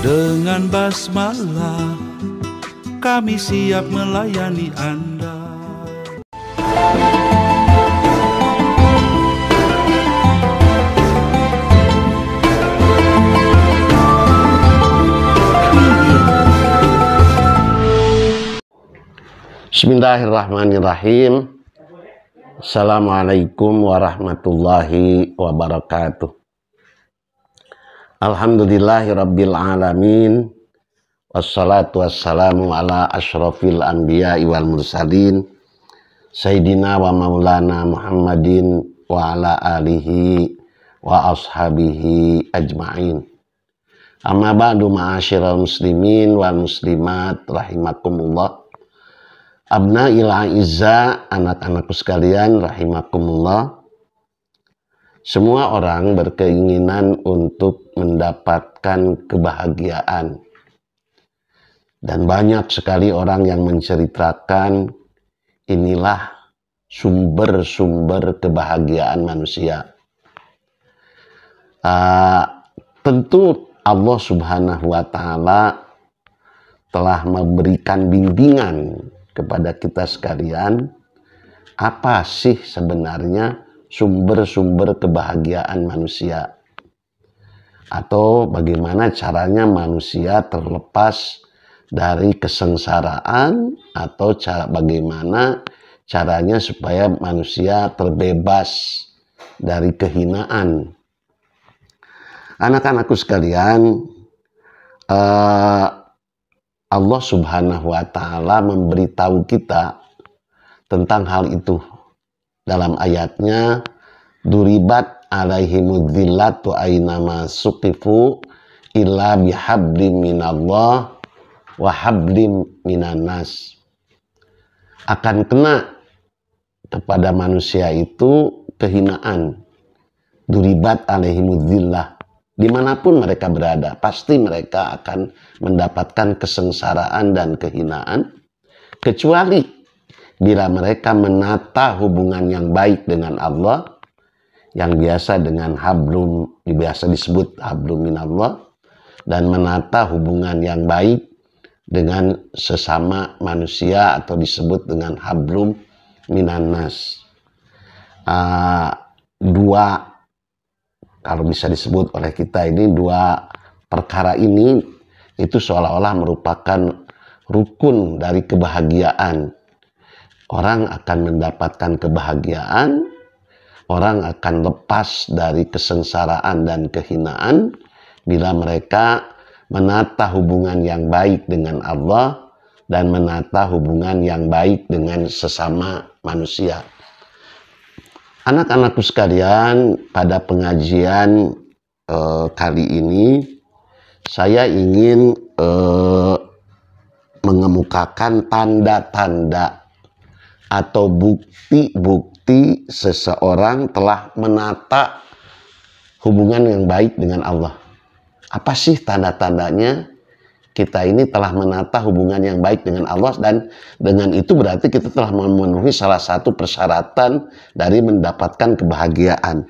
Dengan basmalah kami siap melayani Anda. Bismillahirrahmanirrahim. Assalamualaikum warahmatullahi wabarakatuh. Alhamdulillahirabbil alamin. Wassalatu wassalamu ala asyrafil anbiya'i wal mursalin Sayyidina wa maulana Muhammadin wa ala alihi wa ashabihi ajma'in. Amma ba'du, ma'asyiral muslimin wal muslimat rahimakumullah. Abna'il a'izza, anak-anakku sekalian rahimakumullah. Semua orang berkeinginan untuk mendapatkan kebahagiaan. Dan banyak sekali orang yang menceritakan inilah sumber-sumber kebahagiaan manusia. Tentu Allah Subhanahu wa Ta'ala telah memberikan bimbingan kepada kita sekalian, apa sih sebenarnya sumber-sumber kebahagiaan manusia, atau bagaimana caranya manusia terlepas dari kesengsaraan, atau bagaimana caranya supaya manusia terbebas dari kehinaan. Anak-anakku sekalian, Allah Subhanahu wa Ta'ala memberitahu kita tentang hal itu dalam ayatnya, duribat alaihimudzillatu ainama suqifu illa bihablim minallah wa hablim minannas. Akan kena kepada manusia itu kehinaan. Duribat alaihimudzillah. Dimanapun mereka berada, pasti mereka akan mendapatkan kesengsaraan dan kehinaan, kecuali bila mereka menata hubungan yang baik dengan Allah, yang biasa dengan hablum, biasa disebut hablum minallah, dan menata hubungan yang baik dengan sesama manusia atau disebut dengan hablum minannas. Kalau bisa disebut oleh kita ini, dua perkara ini itu seolah-olah merupakan rukun dari kebahagiaan. Orang akan mendapatkan kebahagiaan, orang akan lepas dari kesengsaraan dan kehinaan bila mereka menata hubungan yang baik dengan Allah dan menata hubungan yang baik dengan sesama manusia. Anak-anakku sekalian, pada pengajian kali ini saya ingin mengemukakan tanda-tanda atau bukti-bukti seseorang telah menata hubungan yang baik dengan Allah. Apa sih tanda-tandanya kita ini telah menata hubungan yang baik dengan Allah, dan dengan itu berarti kita telah memenuhi salah satu persyaratan dari mendapatkan kebahagiaan.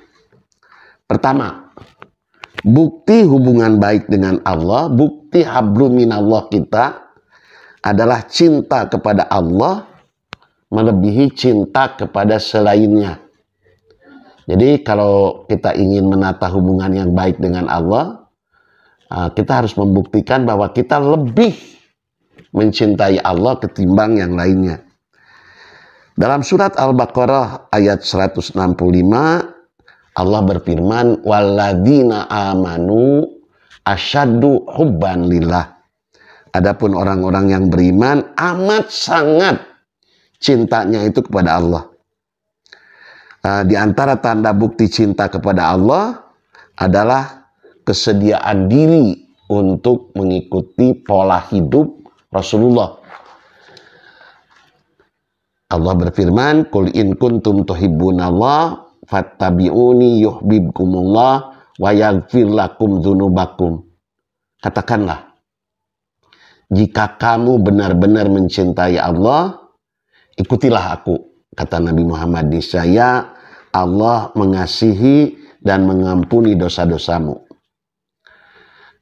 Pertama, bukti hubungan baik dengan Allah, bukti hablum minallah kita adalah cinta kepada Allah melebihi cinta kepada selainnya. Jadi kalau kita ingin menata hubungan yang baik dengan Allah, kita harus membuktikan bahwa kita lebih mencintai Allah ketimbang yang lainnya. Dalam surat Al-Baqarah ayat 165, Allah berfirman, walladzina amanu asyaddu hubban lillah. Adapun orang-orang yang beriman amat sangat cintanya itu kepada Allah. Di antara tanda bukti cinta kepada Allah adalah kesediaan diri untuk mengikuti pola hidup Rasulullah. Allah berfirman, qul in kuntum tuhibbunallah fattabi'uni yuhibbukumullah wa yaghfir lakum dzunubakum. Katakanlah, jika kamu benar-benar mencintai Allah, ikutilah aku. Kata Nabi Muhammad, niscaya Allah mengasihi dan mengampuni dosa-dosamu.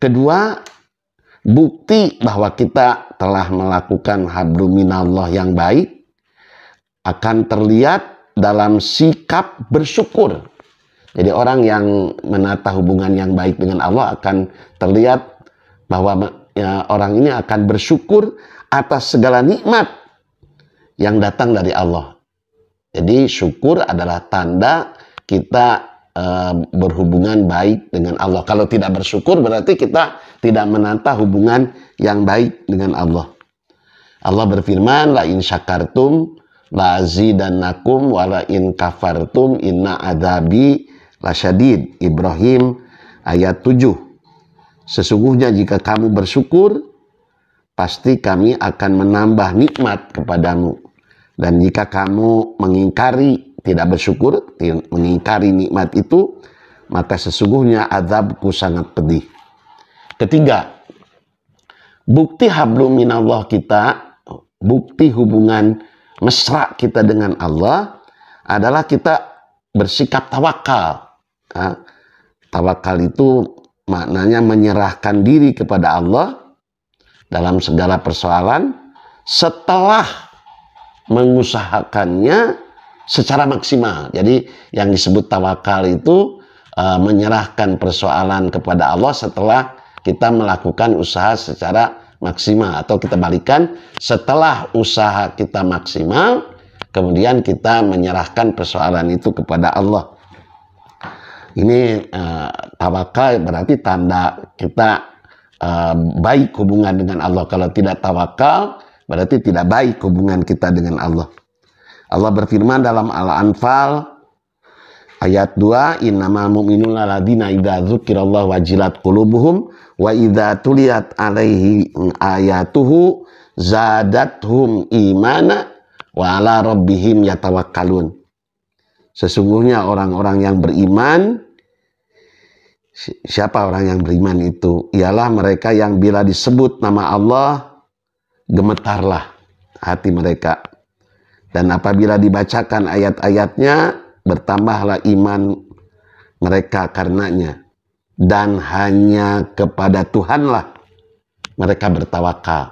Kedua, Bukti bahwa kita telah melakukan hablum minallah yang baik akan terlihat dalam sikap bersyukur. Jadi orang yang menata hubungan yang baik dengan Allah akan terlihat bahwa orang ini akan bersyukur atas segala nikmat yang datang dari Allah. Jadi syukur adalah tanda kita berhubungan baik dengan Allah. Kalau tidak bersyukur berarti kita tidak menata hubungan yang baik dengan Allah. Allah berfirman, la in syakartum la azidannakum wa la in kafartum inna adzabi lasyadid. Ibrahim ayat 7. Sesungguhnya jika kamu bersyukur, pasti kami akan menambah nikmat kepadamu. Dan jika kamu mengingkari, tidak bersyukur, mengingkari nikmat itu, maka sesungguhnya azabku sangat pedih. Ketiga, bukti hablum minallah kita, bukti hubungan mesra kita dengan Allah adalah kita bersikap tawakal. Tawakal itu maknanya menyerahkan diri kepada Allah dalam segala persoalan setelah mengusahakannya secara maksimal. Jadi yang disebut tawakal itu menyerahkan persoalan kepada Allah setelah kita melakukan usaha secara maksimal, atau kita balikan, setelah usaha kita maksimal kemudian kita menyerahkan persoalan itu kepada Allah. Ini tawakal berarti tanda kita baik hubungan dengan Allah. Kalau tidak tawakal berarti tidak baik hubungan kita dengan Allah. Allah berfirman dalam Al-Anfal ayat 2, innamal mu'minuna alladzina idza dzukirallahu wajilat qulubuhum wa idza tuliyat alaihi ayatuhu zadathum imana wa ala rabbihim yatawakkalun. Sesungguhnya orang-orang yang beriman, siapa orang yang beriman itu? Ialah mereka yang bila disebut nama Allah, gemetarlah hati mereka. Dan apabila dibacakan ayat-ayatnya, bertambahlah iman mereka karenanya. Dan hanya kepada Tuhanlah mereka bertawakal.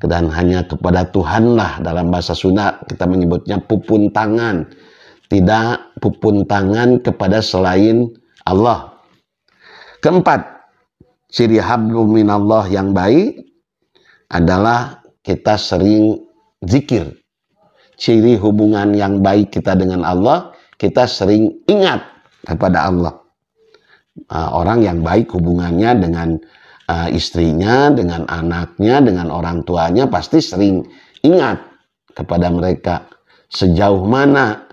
Dan hanya kepada Tuhanlah, dalam bahasa Sunda kita menyebutnya pupun tangan. Tidak pupun tangan kepada selain Allah. Keempat, ciri hablum minallah yang baik adalah kita sering zikir. Ciri hubungan yang baik kita dengan Allah, kita sering ingat kepada Allah. Orang yang baik hubungannya dengan istrinya, dengan anaknya, dengan orang tuanya pasti sering ingat kepada mereka. Sejauh mana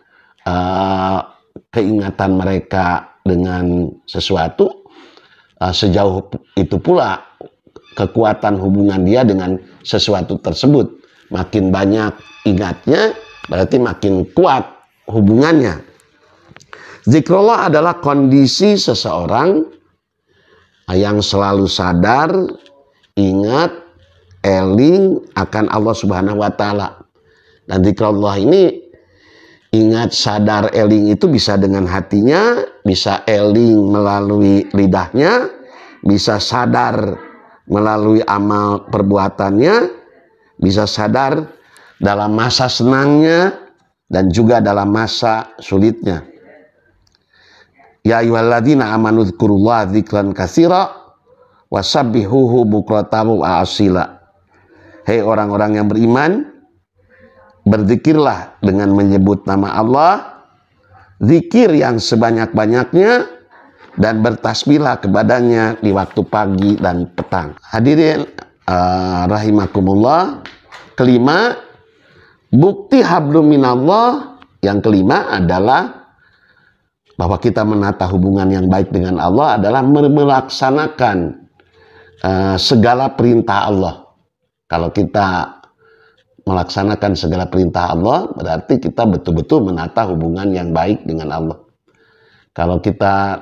keingatan mereka dengan sesuatu, sejauh itu pula kekuatan hubungan dia dengan sesuatu tersebut. Makin banyak ingatnya, berarti makin kuat hubungannya. Zikrullah adalah kondisi seseorang yang selalu sadar, ingat, eling akan Allah Subhanahu wa Ta'ala. Dan zikrullah ini, ingat, sadar, eling itu bisa dengan hatinya, bisa eling melalui lidahnya, bisa sadar melalui amal perbuatannya, bisa sadar dalam masa senangnya dan juga dalam masa sulitnya. Ya ayyuhalladzina amanu dzkurullaha dzikran katsira wasabbihuhu bukratan wa asila. Hei orang-orang yang beriman, berzikirlah dengan menyebut nama Allah, zikir yang sebanyak-banyaknya, dan bertasbihlah kepadanya di waktu pagi dan petang. Hadirin rahimakumullah. Kelima, bukti hablum minallah yang kelima adalah bahwa kita menata hubungan yang baik dengan Allah adalah melaksanakan segala perintah Allah. Kalau kita melaksanakan segala perintah Allah, berarti kita betul-betul menata hubungan yang baik dengan Allah. Kalau kita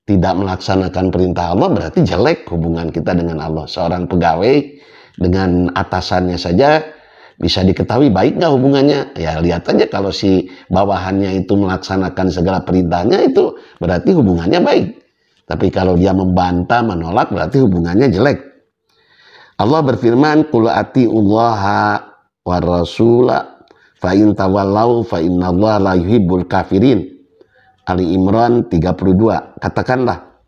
tidak melaksanakan perintah Allah, berarti jelek hubungan kita dengan Allah. Seorang pegawai dengan atasannya saja bisa diketahui baik nggak hubungannya. Ya lihat aja, kalau si bawahannya itu melaksanakan segala perintahnya, itu berarti hubungannya baik. Tapi kalau dia membantah, menolak, berarti hubungannya jelek. Allah berfirman, qul atiullaha wa rasula fa in tawallau fa innallaha la yuhibbul kafirin. Ali Imran 32. Katakanlah,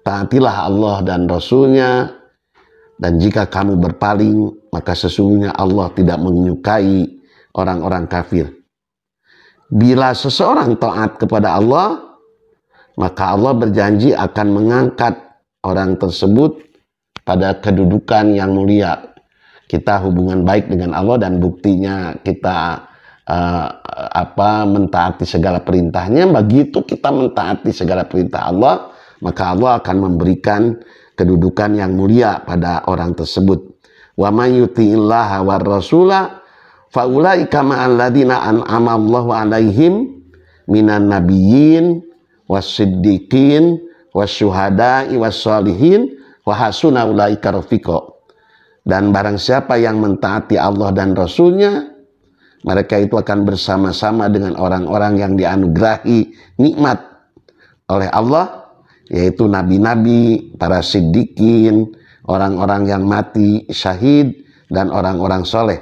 taatilah Allah dan Rasulnya, dan jika kamu berpaling, maka sesungguhnya Allah tidak menyukai orang-orang kafir. Bila seseorang taat kepada Allah, maka Allah berjanji akan mengangkat orang tersebut pada kedudukan yang mulia. Kita hubungan baik dengan Allah, dan buktinya kita mentaati segala perintahnya. Begitu kita mentaati segala perintah Allah, maka Allah akan memberikan kedudukan yang mulia pada orang tersebut. Wa may yuti'illaha war rasula fa ulaika ma'al ladzina an'ama Allahu 'alaihim minan nabiyyin was-siddiqin wasyuhada'i was-sholihin wa hasuna ulaika rafiqa. Dan barang siapa yang mentaati Allah dan Rasulnya, mereka itu akan bersama-sama dengan orang-orang yang dianugerahi nikmat oleh Allah, yaitu nabi-nabi, para siddiqin, orang-orang yang mati syahid, dan orang-orang soleh.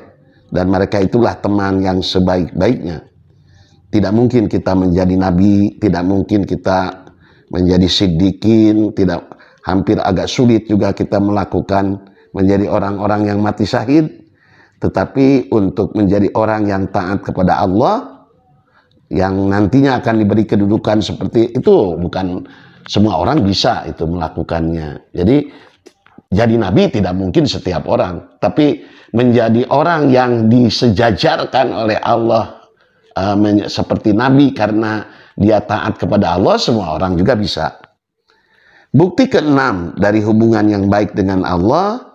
Dan mereka itulah teman yang sebaik-baiknya. Tidak mungkin kita menjadi nabi, tidak mungkin kita menjadi siddiqin, hampir agak sulit juga kita melakukan menjadi orang-orang yang mati syahid. Tetapi untuk menjadi orang yang taat kepada Allah, yang nantinya akan diberi kedudukan seperti itu, bukan semua orang bisa itu melakukannya. Jadi nabi tidak mungkin setiap orang, tapi menjadi orang yang disejajarkan oleh Allah seperti nabi karena dia taat kepada Allah, semua orang juga bisa. Bukti keenam dari hubungan yang baik dengan Allah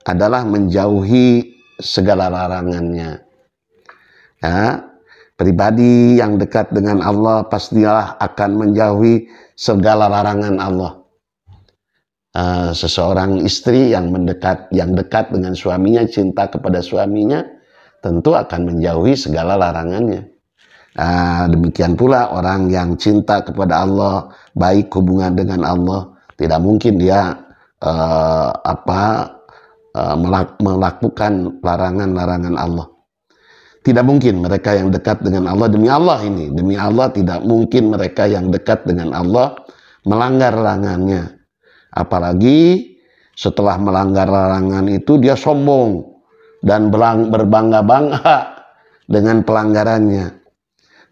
adalah menjauhi segala larangannya. Ya, pribadi yang dekat dengan Allah pastilah akan menjauhi segala larangan Allah. Seseorang istri yang dekat dengan suaminya, cinta kepada suaminya, tentu akan menjauhi segala larangannya. Demikian pula orang yang cinta kepada Allah, baik hubungan dengan Allah, tidak mungkin dia melakukan larangan-larangan Allah. Tidak mungkin mereka yang dekat dengan Allah, demi Allah tidak mungkin mereka yang dekat dengan Allah melanggar larangannya. Apalagi setelah melanggar larangan itu dia sombong dan berbangga-bangga dengan pelanggarannya.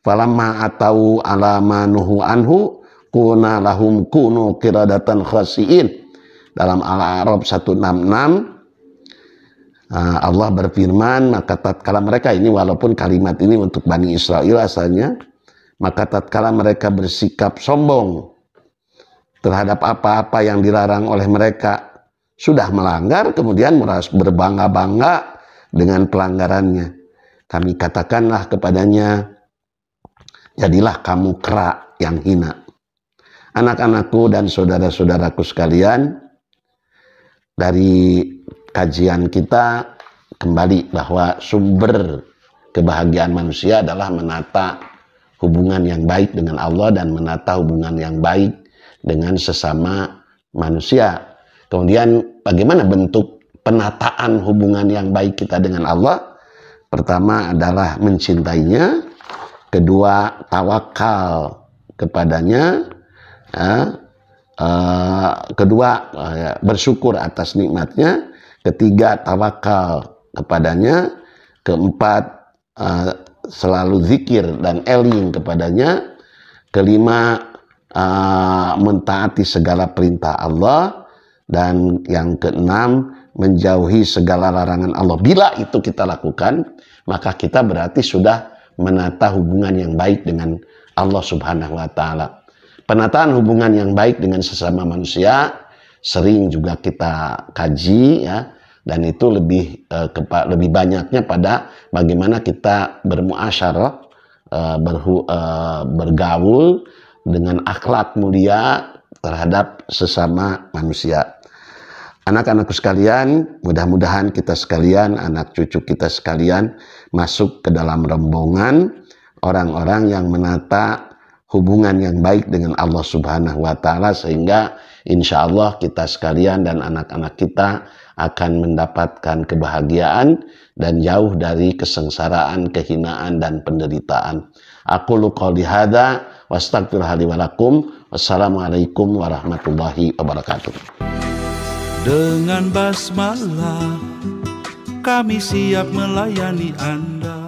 Falamma atau ala ma nuhu anhu kuna lahum kunu qiradatan khasiin. Dalam Al-A'raf 166 Allah berfirman, maka tatkala mereka ini, walaupun kalimat ini untuk Bani Israel asalnya, maka tatkala mereka bersikap sombong terhadap apa-apa yang dilarang oleh mereka, sudah melanggar, kemudian merasa berbangga-bangga dengan pelanggarannya, kami katakanlah kepadanya, jadilah kamu kera yang hina. Anak-anakku dan saudara-saudaraku sekalian, dari kajian kita kembali bahwa sumber kebahagiaan manusia adalah menata hubungan yang baik dengan Allah dan menata hubungan yang baik dengan sesama manusia. Kemudian bagaimana bentuk penataan hubungan yang baik kita dengan Allah? Pertama adalah mencintainya, kedua tawakal kepadanya, kedua bersyukur atas nikmatnya, ketiga tawakal kepadanya, keempat selalu zikir dan eling kepadanya, kelima mentaati segala perintah Allah, dan yang keenam menjauhi segala larangan Allah. Bila itu kita lakukan, maka kita berarti sudah menata hubungan yang baik dengan Allah Subhanahu wa Ta'ala. Penataan hubungan yang baik dengan sesama manusia sering juga kita kaji, ya, dan itu lebih banyaknya pada bagaimana kita bermuasyarah, bergaul dengan akhlak mulia terhadap sesama manusia. Anak-anakku sekalian, mudah-mudahan kita sekalian, anak cucu kita sekalian, masuk ke dalam rombongan orang-orang yang menata hubungan yang baik dengan Allah Subhanahu wa Ta'ala, sehingga insya Allah kita sekalian dan anak-anak kita akan mendapatkan kebahagiaan dan jauh dari kesengsaraan, kehinaan, dan penderitaan. Aqulu qouli hadza wa astaghfirullaha li wa lakum. Wassalamualaikum warahmatullahi wabarakatuh. Dengan basmalah kami siap melayani Anda.